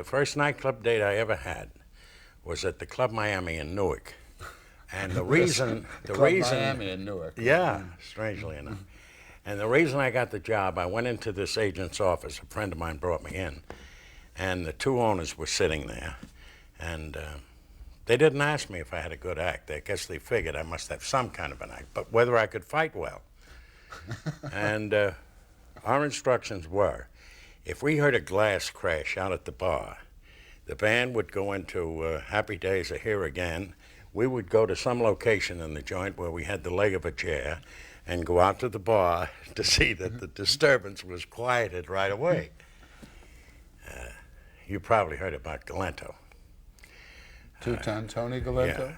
The first nightclub date I ever had was at the Club Miami in Newark. And the reason... Miami in Newark. Yeah, strangely enough. And the reason I got the job, I went into this agent's office. A friend of mine brought me in. And the two owners were sitting there. And they didn't ask me if I had a good act. I guess they figured I must have some kind of an act, but whether I could fight well. And our instructions were, if we heard a glass crash out at the bar, the band would go into Happy Days Are Here Again. We would go to some location in the joint where we had the leg of a chair and go out to the bar to see that the disturbance was quieted right away. You probably heard about Galento. Two-Ton Tony Galento?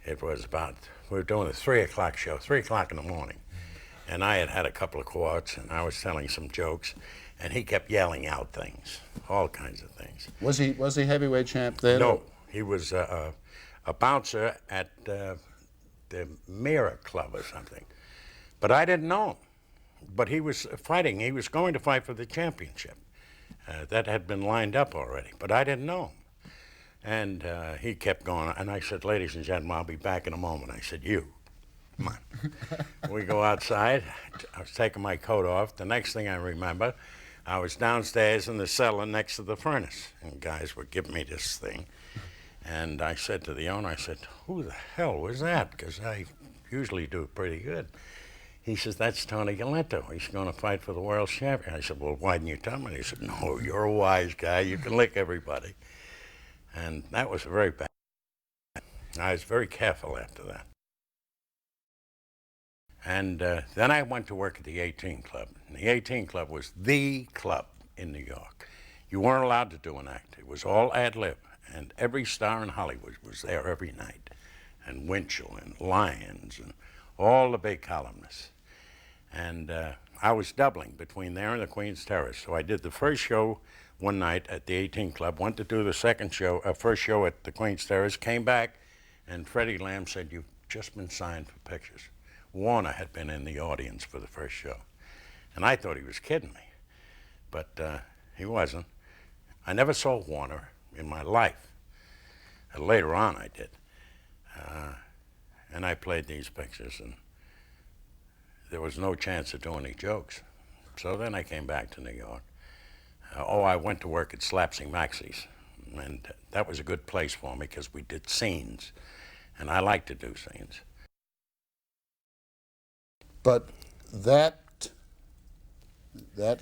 Yeah. It was about, we were doing a 3 o'clock show, 3 o'clock in the morning. And I had had a couple of quarts, and I was telling some jokes, and he kept yelling out things, all kinds of things. Was he heavyweight champ then? No, he was a bouncer at the Mirror Club or something. But I didn't know him. But he was fighting. He was going to fight for the championship. That had been lined up already, but I didn't know him. And he kept going, and I said, ladies and gentlemen, I'll be back in a moment. I said, you, come on. We go outside. I was taking my coat off. The next thing I remember, I was downstairs in the cellar next to the furnace, and guys were giving me this thing. And I said to the owner, I said, who the hell was that? Because I usually do pretty good. He says, that's Tony Galento. He's going to fight for the world champion. I said, well, why didn't you tell me? He said, no, you're a wise guy. You can lick everybody. And that was very bad. I was very careful after that. And then I went to work at the 18 Club. And the 18 Club was the club in New York. You weren't allowed to do an act. It was all ad-lib. And every star in Hollywood was there every night. And Winchell and Lyons and all the big columnists. And I was doubling between there and the Queen's Terrace. So I did the first show one night at the 18 Club, went to do the first show at the Queen's Terrace, came back, and Freddie Lamb said, you've just been signed for pictures. Warner had been in the audience for the first show. And I thought he was kidding me, but he wasn't. I never saw Warner in my life. Later on I did. And I played these pictures, and there was no chance of doing any jokes. So then I came back to New York. I went to work at Slapsy Maxie's, and that was a good place for me because we did scenes, and I like to do scenes. But that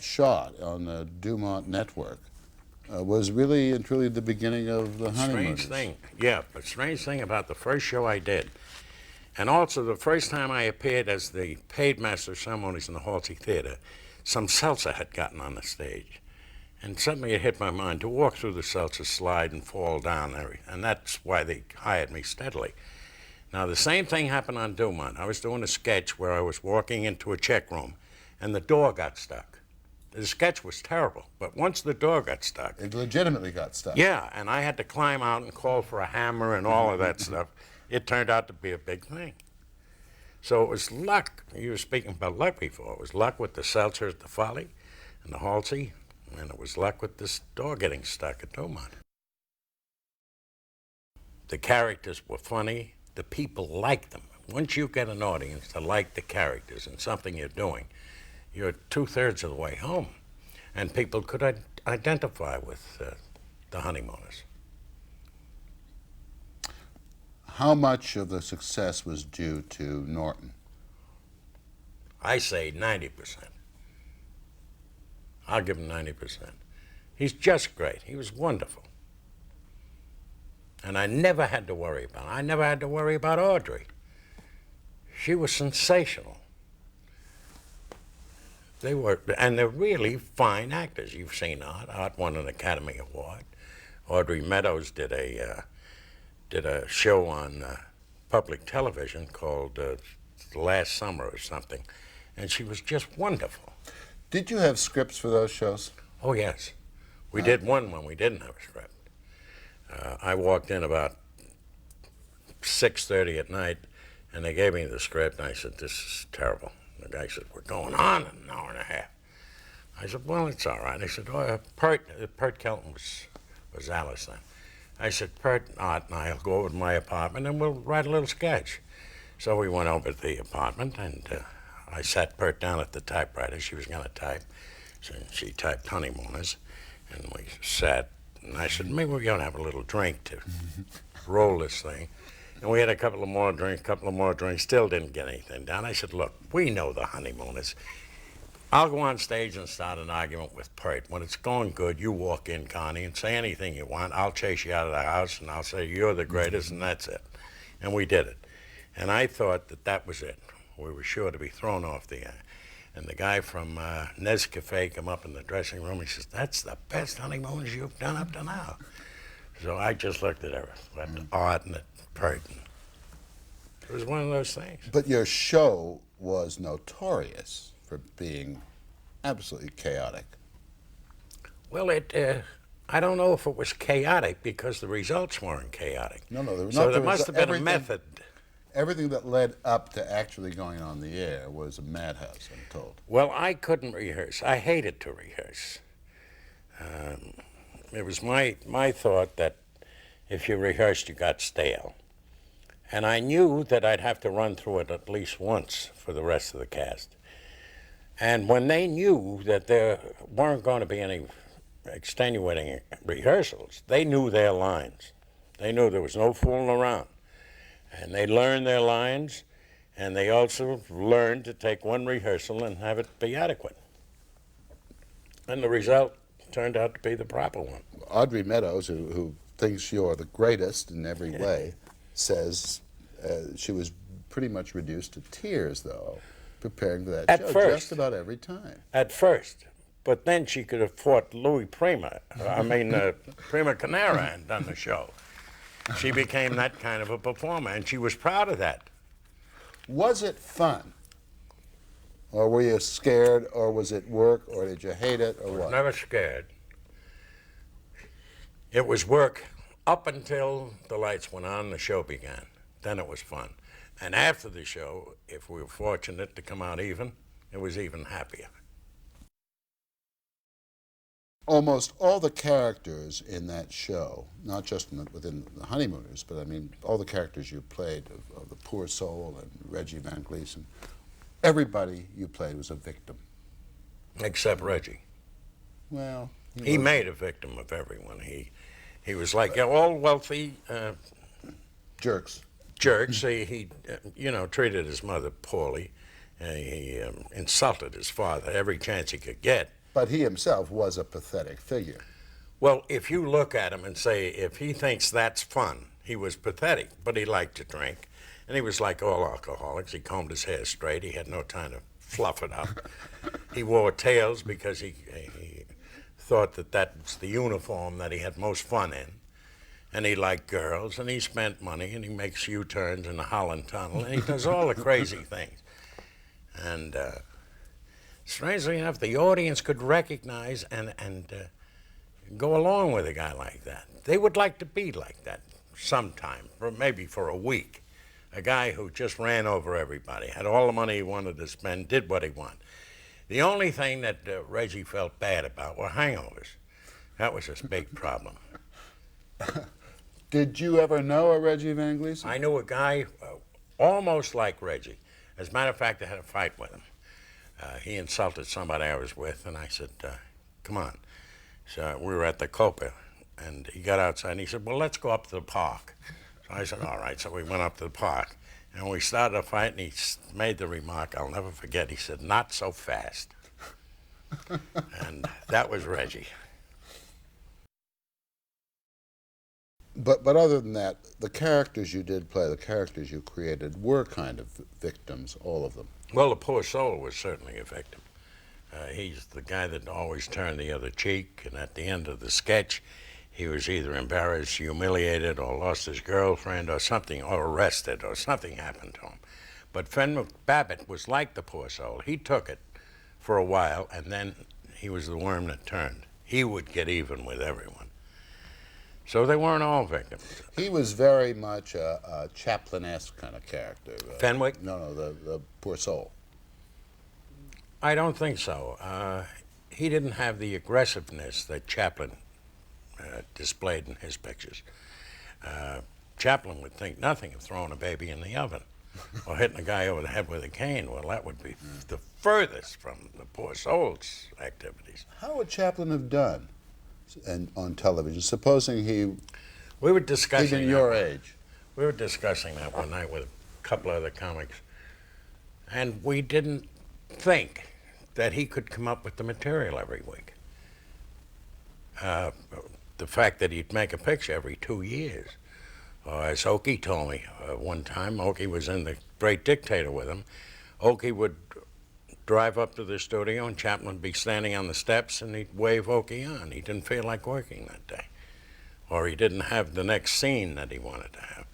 shot on the DuMont network was really and truly the beginning of the Honeymooners. Strange thing, yeah, but strange thing about the first show I did, and also the first time I appeared as the paid master of ceremonies in the Halsey Theater, some seltzer had gotten on the stage. And suddenly it hit my mind to walk through the seltzer slide and fall down there, and that's why they hired me steadily. Now, the same thing happened on DuMont. I was doing a sketch where I was walking into a check room, and the door got stuck. The sketch was terrible, but once the door got stuck... It legitimately got stuck. Yeah, and I had to climb out and call for a hammer and all of that stuff. It turned out to be a big thing. So it was luck. You were speaking about luck before. It was luck with the seltzer at the Folly and the Halsey, and it was luck with this door getting stuck at DuMont. The characters were funny. The people liked them. Once you get an audience to like the characters and something you're doing, you're 2/3 of the way home. And people could identify with the Honeymooners. How much of the success was due to Norton? I say 90%. I'll give him 90%. He's just great. He was wonderful. And I never had to worry about him. I never had to worry about Audrey. She was sensational. They were, and they're really fine actors. You've seen Art. Art won an Academy Award. Audrey Meadows did a show on public television called Last Summer or something, and she was just wonderful. Did you have scripts for those shows? Oh, yes. We did one when we didn't have a script. I walked in about 6:30 at night, and they gave me the script, and I said, this is terrible. The guy said, we're going on in an hour and a half. I said, well, it's all right. I said, Pert Kelton was was Alice then. I said, Pert, Art, and I'll go over to my apartment and we'll write a little sketch. So we went over to the apartment, and I sat Pert down at the typewriter. She was going to type. So she typed Honeymooners, and we sat, and I said, maybe we're going to have a little drink to roll this thing. And we had a couple of more drinks, still didn't get anything done. I said, look, we know the Honeymooners. I'll go on stage and start an argument with Pert. When it's going good, you walk in, Carney, and say anything you want. I'll chase you out of the house, and I'll say, you're the greatest, and that's it. And we did it. And I thought that that was it. We were sure to be thrown off the air. And the guy from Nescafe came up in the dressing room. He says, that's the best Honeymooners you've done up to now. So I just looked at her, at Art and at Pert. It was one of those things. But your show was notorious for being absolutely chaotic. Well, I don't know if it was chaotic because the results weren't chaotic. No, there was so not. there must have been a method. Everything that led up to actually going on the air was a madhouse, I'm told. Well, I couldn't rehearse. I hated to rehearse. It was my thought that if you rehearsed, you got stale. And I knew that I'd have to run through it at least once for the rest of the cast. And when they knew that there weren't going to be any extenuating rehearsals, they knew their lines. They knew there was no fooling around. And they learned their lines, and they also learned to take one rehearsal and have it be adequate. And the result turned out to be the proper one. Audrey Meadows, who thinks you're the greatest in every way, says she was pretty much reduced to tears, though, preparing for that show just about every time. At first. But then she could have fought Prima Canara, and done the show. She became that kind of a performer, and she was proud of that. Was it fun? Or were you scared, or was it work, or did you hate it, or what? Never scared. It was work up until the lights went on and the show began. Then it was fun. And after the show, if we were fortunate to come out even, it was even happier. Almost all the characters in that show, not just within the Honeymooners, but I mean all the characters you played of the poor soul and Reggie Van Gleason, everybody you played was a victim. Except Reggie. Well, he made a victim of everyone. He was like all wealthy jerks. He treated his mother poorly. He insulted his father every chance he could get. But he himself was a pathetic figure. Well, if you look at him and say, if he thinks that's fun, he was pathetic, but he liked to drink. And he was like all alcoholics. He combed his hair straight. He had no time to fluff it up. He wore tails because he thought that was the uniform that he had most fun in. And he liked girls, and he spent money, and he makes U-turns in the Holland Tunnel, and he does all the crazy things. And strangely enough, the audience could recognize and go along with a guy like that. They would like to be like that sometime, maybe for a week. A guy who just ran over everybody, had all the money he wanted to spend, did what he wanted. The only thing that Reggie felt bad about were hangovers. That was his big problem. Did you ever know a Reggie Van Gleason? I knew a guy almost like Reggie. As a matter of fact, I had a fight with him. He insulted somebody I was with, and I said, come on. So we were at the Copa, and he got outside, and he said, well, let's go up to the park. So I said, all right. So we went up to the park, and we started a fight, and he made the remark, I'll never forget. He said, not so fast. And that was Reggie. But other than that, the characters you did play, the characters you created, were kind of victims, all of them. Well, the poor soul was certainly a victim. He's the guy that always turned the other cheek, and at the end of the sketch, he was either embarrassed, humiliated, or lost his girlfriend, or something, or arrested, or something happened to him. But Fenwick Babbitt was like the poor soul. He took it for a while, and then he was the worm that turned. He would get even with everyone. So they weren't all victims. He was very much a Chaplin-esque kind of character. Fenwick? No, the poor soul. I don't think so. He didn't have the aggressiveness that Chaplin displayed in his pictures. Chaplin would think nothing of throwing a baby in the oven or hitting a guy over the head with a cane. Well, that would be the furthest from the poor soul's activities. How would Chaplin have done on television, supposing We were discussing even your age? We were discussing that one night with a couple other comics, and we didn't think that he could come up with the material every week. The fact that he'd make a picture every 2 years. As Okie told me one time, Okie was in The Great Dictator with him. Okie would drive up to the studio and Chaplin would be standing on the steps and he'd wave Okie on. He didn't feel like working that day. Or he didn't have the next scene that he wanted to have.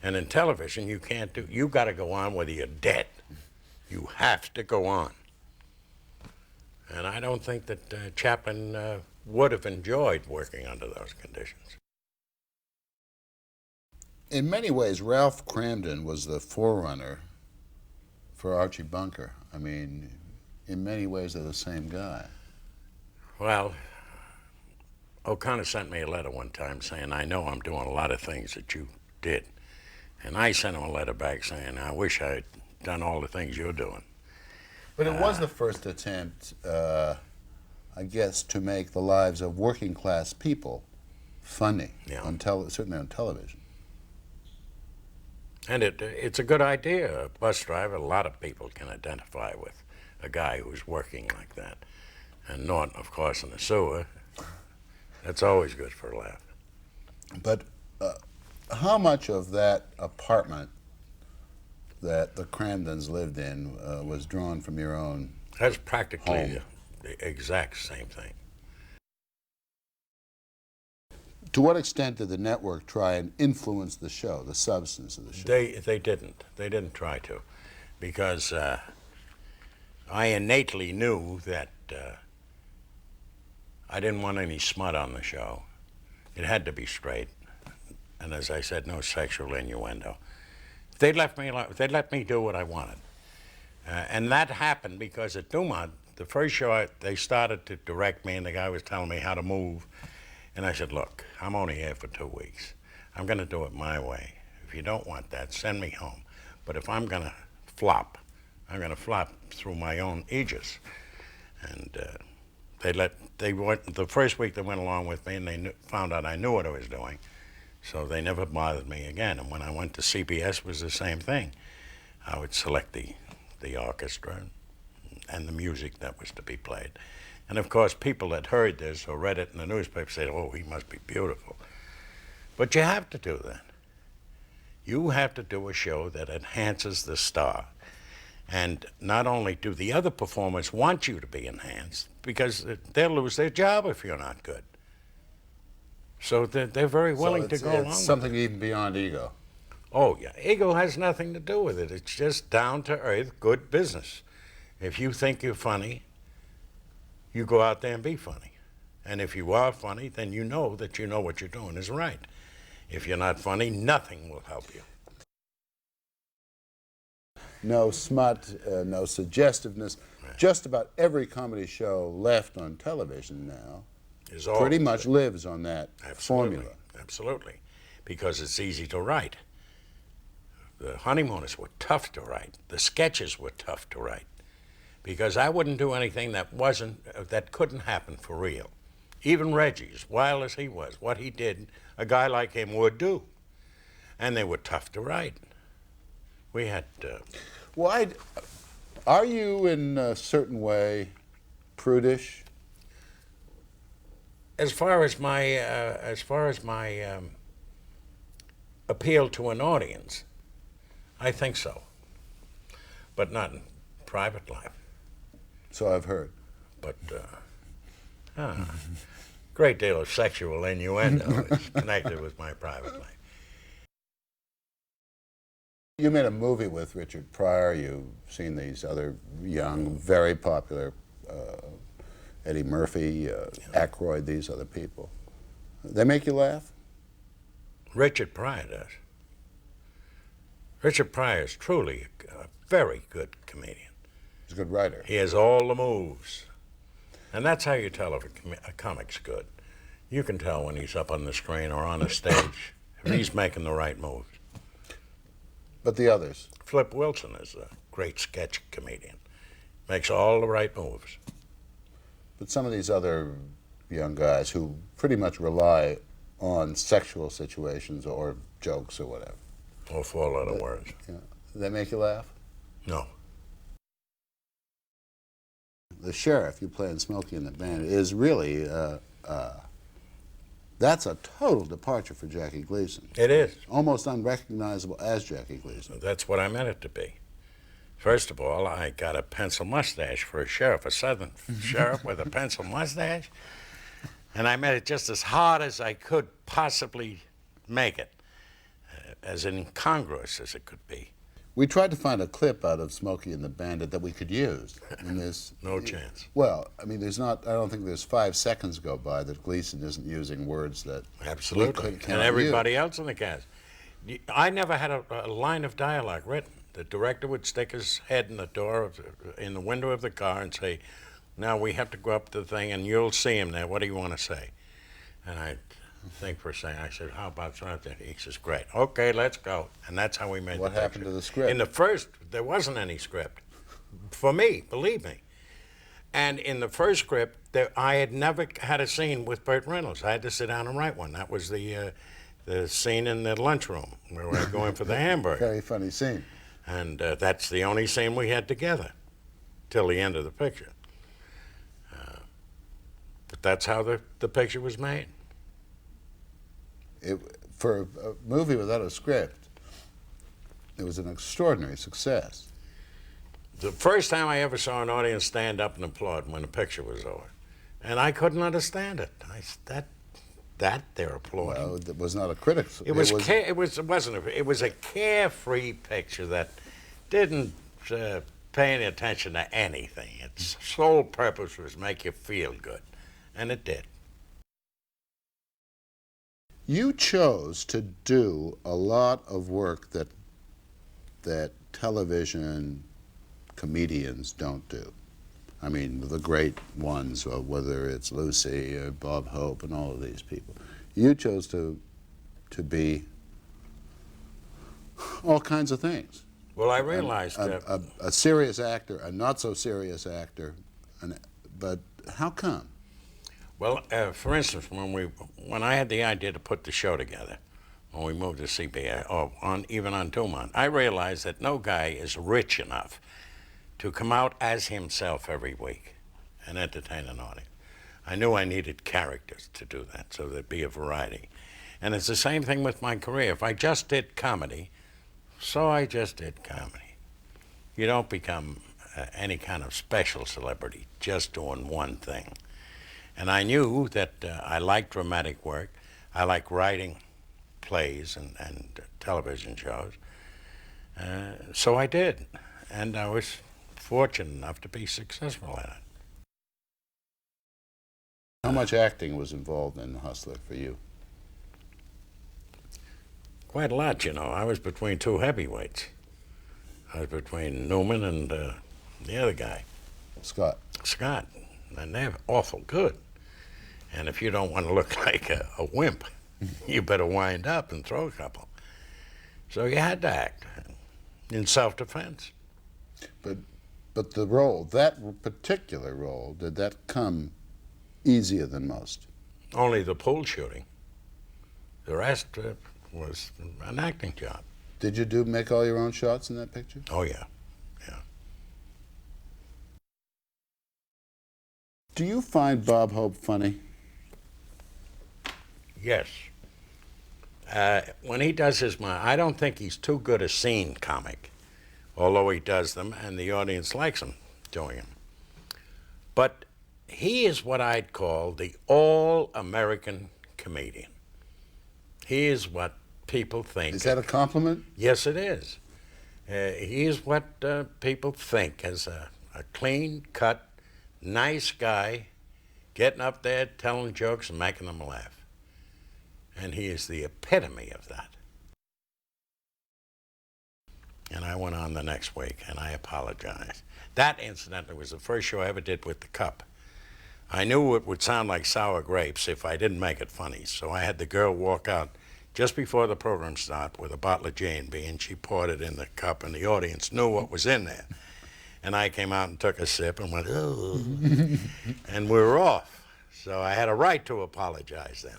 And in television, you can't do, you got to go on whether you're dead. You have to go on. And I don't think that Chaplin would have enjoyed working under those conditions. In many ways, Ralph Kramden was the forerunner for Archie Bunker. I mean, in many ways, they're the same guy. Well, O'Connor sent me a letter one time saying, I know I'm doing a lot of things that you did. And I sent him a letter back saying, I wish I'd done all the things you're doing. But it was the first attempt, I guess, to make the lives of working class people funny, certainly on television. And it's a good idea. A bus driver, a lot of people can identify with a guy who's working like that. And Norton, of course, in the sewer, that's always good for a laugh. But how much of that apartment that the Kramdens lived in was drawn from your own That's practically home? the exact same thing. To what extent did the network try and influence the show, the substance of the show? They didn't. They didn't try to, because I innately knew that I didn't want any smut on the show. It had to be straight, and as I said, no sexual innuendo. They let me do what I wanted, and that happened because at DuMont, the first show they started to direct me, and the guy was telling me how to move. And I said, look, I'm only here for 2 weeks. I'm going to do it my way. If you don't want that, send me home. But if I'm going to flop, I'm going to flop through my own aegis. And they went, the first week they went along with me and they found out I knew what I was doing. So they never bothered me again. And when I went to CBS, it was the same thing. I would select the orchestra and the music that was to be played. And of course, people that heard this or read it in the newspaper said, oh, he must be beautiful. But you have to do that. You have to do a show that enhances the star. And not only do the other performers want you to be enhanced, because they'll lose their job if you're not good. So they're very willing to go along with it. It's something even beyond ego. Oh, yeah. Ego has nothing to do with it. It's just down-to-earth, good business. If you think you're funny, you go out there and be funny. And if you are funny, then you know that you know what you're doing is right. If you're not funny, nothing will help you. No smut, no suggestiveness. Right. Just about every comedy show left on television now pretty much lives on that formula. Absolutely, because it's easy to write. The Honeymooners were tough to write. The sketches were tough to write. Because I wouldn't do anything that couldn't happen for real. Even Reggie, as wild as he was, what he did, a guy like him would do. And they were tough to write. We had... Why, are you in a certain way prudish? As far as my appeal to an audience, I think so. But not in private life. So I've heard. But great deal of sexual innuendo is connected with my private life. You made a movie with Richard Pryor. You've seen these other young, very popular, Eddie Murphy, Aykroyd, these other people. They make you laugh? Richard Pryor does. Richard Pryor is truly a very good comedian. He's a good writer. He has all the moves. And that's how you tell if a comic's good. You can tell when he's up on the screen or on the stage if he's making the right moves. But the others? Flip Wilson is a great sketch comedian. Makes all the right moves. But some of these other young guys who pretty much rely on sexual situations or jokes or whatever. Or four-letter words. Yeah. They make you laugh? No. The sheriff you play in Smokey and the Bandit is really, that's a total departure for Jackie Gleason. It is. Almost unrecognizable as Jackie Gleason. That's what I meant it to be. First of all, I got a pencil mustache for a sheriff, a southern sheriff with a pencil mustache. And I made it just as hard as I could possibly make it, as incongruous as it could be. We tried to find a clip out of Smokey and the Bandit that we could use in this. No chance. Well, I mean, I don't think there's 5 seconds go by that Gleason isn't using words that Absolutely. we And cannot everybody use. else in the cast. I never had a line of dialogue written. The director would stick his head in the door, in the window of the car and say, now we have to go up to the thing and you'll see him there. What do you want to say? And I think for a second, I said, how about something? He says, great. Okay, let's go. And that's how we made What the happened picture. to the script? In the first, there wasn't any script. For me, believe me. And in the first script, I had never had a scene with Burt Reynolds. I had to sit down and write one. That was the scene in the lunchroom where we were going for the hamburger. Very funny scene. And that's the only scene we had together till the end of the picture. But that's how the picture was made. For a movie without a script, it was an extraordinary success. The first time I ever saw an audience stand up and applaud when the picture was over. And I couldn't understand it. They're applauding. Well, it was not a critic's. It was a carefree picture that didn't pay any attention to anything. Its sole purpose was make you feel good, and it did. You chose to do a lot of work that television comedians don't do. I mean, the great ones, whether it's Lucy or Bob Hope and all of these people. You chose to be all kinds of things. Well, I realized a serious actor, a not so serious actor, but how come? Well, for instance, when I had the idea to put the show together, when we moved to CBS, or even on DuMont, I realized that no guy is rich enough to come out as himself every week and entertain an audience. I knew I needed characters to do that, so there'd be a variety. And it's the same thing with my career. If I just did comedy, so I just did comedy. You don't become any kind of special celebrity just doing one thing. And I knew that I liked dramatic work. I like writing plays and television shows. So I did. And I was fortunate enough to be successful at it. How much acting was involved in Hustler for you? Quite a lot, you know. I was between 2 heavyweights. I was between Newman and the other guy. Scott. Scott. And they're awful good. And if you don't want to look like a wimp, you better wind up and throw a couple. So you had to act in self-defense. But the role, that particular role, did that come easier than most? Only the pool shooting. The rest was an acting job. Did you make all your own shots in that picture? Oh, yeah. Yeah. Do you find Bob Hope funny? Yes. When he does his I don't think he's too good a scene comic, although he does them and the audience likes him doing them. But he is what I'd call the all-American comedian. He is what people think. Is that a compliment? Yes, it is. He is what people think as a clean-cut, nice guy getting up there, telling jokes and making them laugh. And he is the epitome of that. And I went on the next week, and I apologized. That, incidentally, was the first show I ever did with the cup. I knew it would sound like sour grapes if I didn't make it funny, so I had the girl walk out just before the program started with a bottle of J&B, and she poured it in the cup, and the audience knew what was in there. And I came out and took a sip and went, oh, and we were off. So I had a right to apologize then.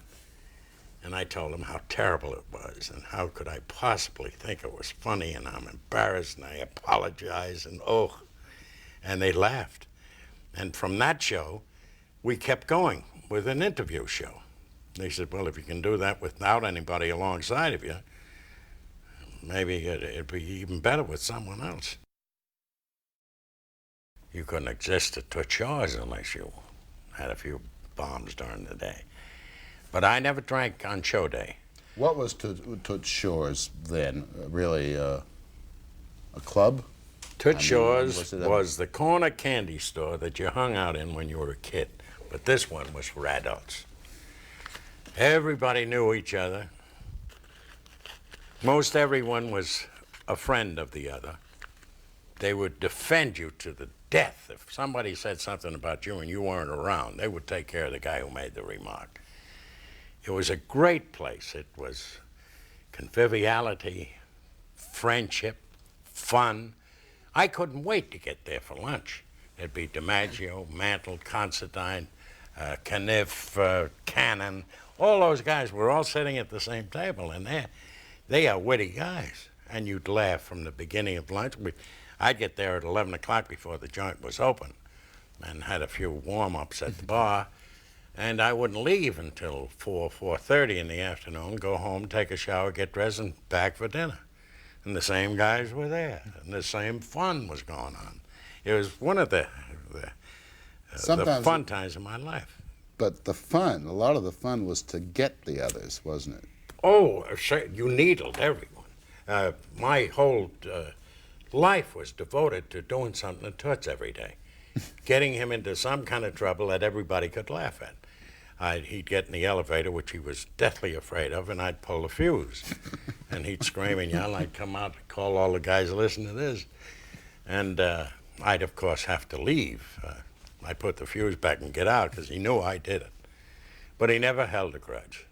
And I told them how terrible it was, and how could I possibly think it was funny, and I'm embarrassed, and I apologize, and oh. And they laughed. And from that show, we kept going with an interview show. They said, well, if you can do that without anybody alongside of you, maybe it'd be even better with someone else. You couldn't exist at Toots Shor's unless you had a few bombs during the day. But I never drank on show day. What was Toots Shor's then? Really a club? Toots Shor's was the corner candy store that you hung out in when you were a kid. But this one was for adults. Everybody knew each other. Most everyone was a friend of the other. They would defend you to the death. If somebody said something about you and you weren't around, they would take care of the guy who made the remark. It was a great place. It was conviviality, friendship, fun. I couldn't wait to get there for lunch. There'd be DiMaggio, Mantle, Considine, Caniff, Cannon. All those guys were all sitting at the same table, and they are witty guys. And you'd laugh from the beginning of lunch. I'd get there at 11 o'clock before the joint was open and had a few warm-ups at the bar, and I wouldn't leave until 4:30 in the afternoon, go home, take a shower, get dressed, and back for dinner. And the same guys were there, and the same fun was going on. It was one of the fun times of my life. But the fun, a lot of the fun was to get the others, wasn't it? Oh, you needled everyone. My whole life was devoted to doing something to Toots every day, getting him into some kind of trouble that everybody could laugh at. He'd get in the elevator, which he was deathly afraid of, and I'd pull the fuse. And he'd scream and yell. I'd come out and call all the guys, listen to this. And I'd, of course, have to leave. I'd put the fuse back and get out because he knew I did it. But he never held a grudge.